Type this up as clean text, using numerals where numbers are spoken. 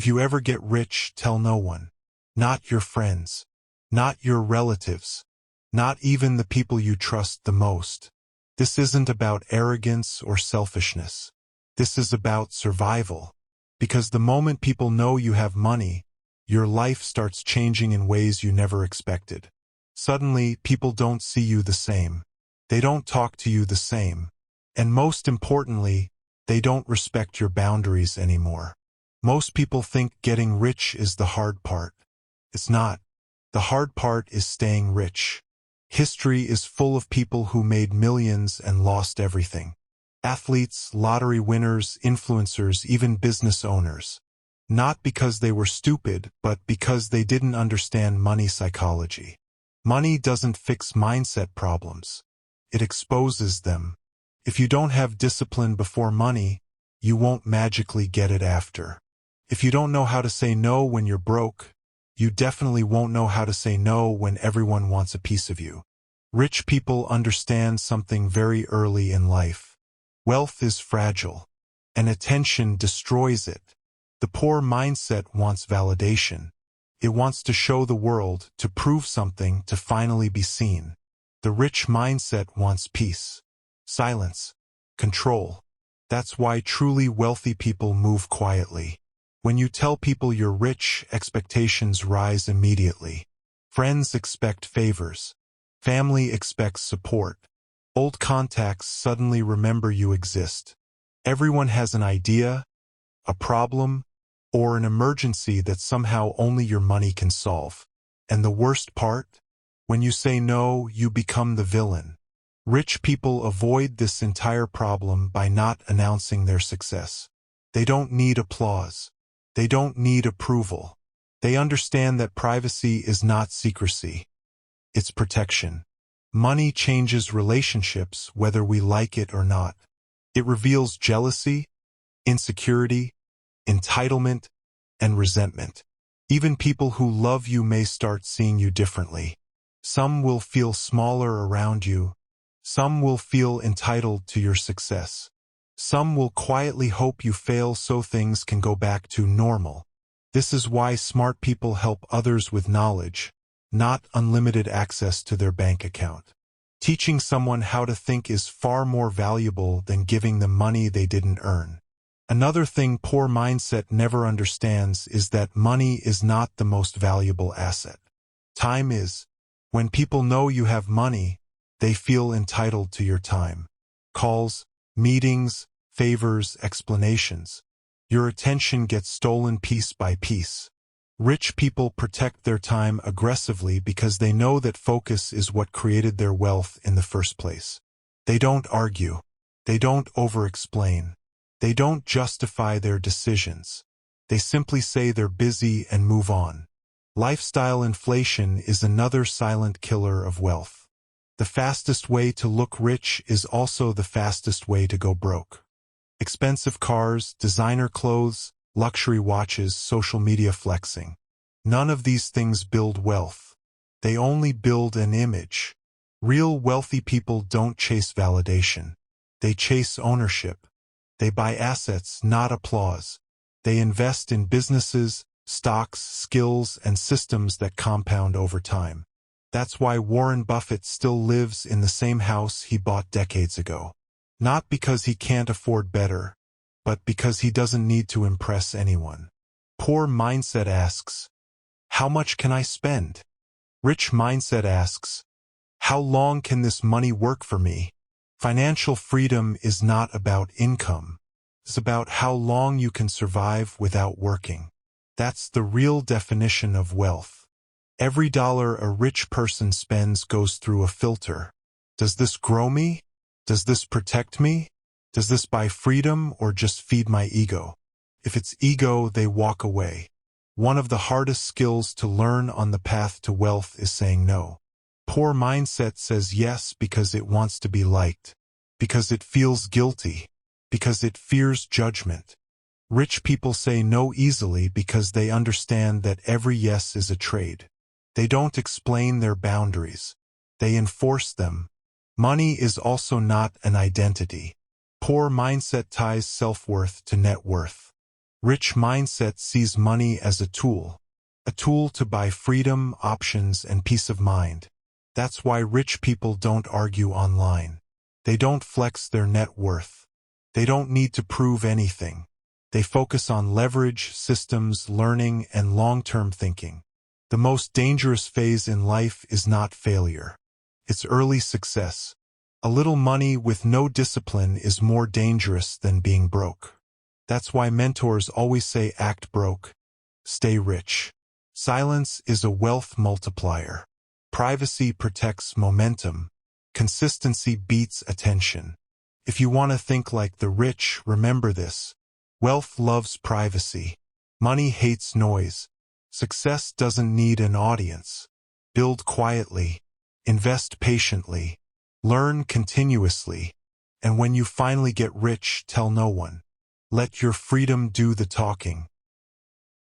If you ever get rich, tell no one. Not your friends. Not your relatives. Not even the people you trust the most. This isn't about arrogance or selfishness. This is about survival. Because the moment people know you have money, your life starts changing in ways you never expected. Suddenly, people don't see you the same. They don't talk to you the same. And most importantly, they don't respect your boundaries anymore. Most people think getting rich is the hard part. It's not. The hard part is staying rich. History is full of people who made millions and lost everything. Athletes, lottery winners, influencers, even business owners. Not because they were stupid, but because they didn't understand money psychology. Money doesn't fix mindset problems. It exposes them. If you don't have discipline before money, you won't magically get it after. If you don't know how to say no when you're broke, you definitely won't know how to say no when everyone wants a piece of you. Rich people understand something very early in life. Wealth is fragile, and attention destroys it. The poor mindset wants validation. It wants to show the world, to prove something, to finally be seen. The rich mindset wants peace, silence, control. That's why truly wealthy people move quietly. When you tell people you're rich, expectations rise immediately. Friends expect favors. Family expects support. Old contacts suddenly remember you exist. Everyone has an idea, a problem, or an emergency that somehow only your money can solve. And the worst part? When you say no, you become the villain. Rich people avoid this entire problem by not announcing their success. They don't need applause. They don't need approval. They understand that privacy is not secrecy. It's protection. Money changes relationships whether we like it or not. It reveals jealousy, insecurity, entitlement, and resentment. Even people who love you may start seeing you differently. Some will feel smaller around you. Some will feel entitled to your success. Some will quietly hope you fail so things can go back to normal. This is why smart people help others with knowledge, not unlimited access to their bank account. Teaching someone how to think is far more valuable than giving them money they didn't earn. Another thing poor mindset never understands is that money is not the most valuable asset. Time is. When people know you have money, they feel entitled to your time. Calls, meetings, favors, explanations. Your attention gets stolen piece by piece. Rich people protect their time aggressively because they know that focus is what created their wealth in the first place. They don't argue. They don't over-explain. They don't justify their decisions. They simply say they're busy and move on. Lifestyle inflation is another silent killer of wealth. The fastest way to look rich is also the fastest way to go broke. Expensive cars, designer clothes, luxury watches, social media flexing. None of these things build wealth. They only build an image. Real wealthy people don't chase validation. They chase ownership. They buy assets, not applause. They invest in businesses, stocks, skills, and systems that compound over time. That's why Warren Buffett still lives in the same house he bought decades ago. Not because he can't afford better, but because he doesn't need to impress anyone. Poor mindset asks, how much can I spend? Rich mindset asks, how long can this money work for me? Financial freedom is not about income. It's about how long you can survive without working. That's the real definition of wealth. Every dollar a rich person spends goes through a filter. Does this grow me? Does this protect me? Does this buy freedom or just feed my ego? If it's ego, they walk away. One of the hardest skills to learn on the path to wealth is saying no. Poor mindset says yes because it wants to be liked, because it feels guilty, because it fears judgment. Rich people say no easily because they understand that every yes is a trade. They don't explain their boundaries. They enforce them. Money is also not an identity. Poor mindset ties self-worth to net worth. Rich mindset sees money as a tool to buy freedom, options, and peace of mind. That's why rich people don't argue online. They don't flex their net worth. They don't need to prove anything. They focus on leverage, systems, learning, and long-term thinking. The most dangerous phase in life is not failure. It's early success. A little money with no discipline is more dangerous than being broke. That's why mentors always say act broke, stay rich. Silence is a wealth multiplier. Privacy protects momentum. Consistency beats attention. If you want to think like the rich, remember this. Wealth loves privacy. Money hates noise. Success doesn't need an audience. Build quietly. Invest patiently. Learn continuously. And when you finally get rich, tell no one. Let your freedom do the talking.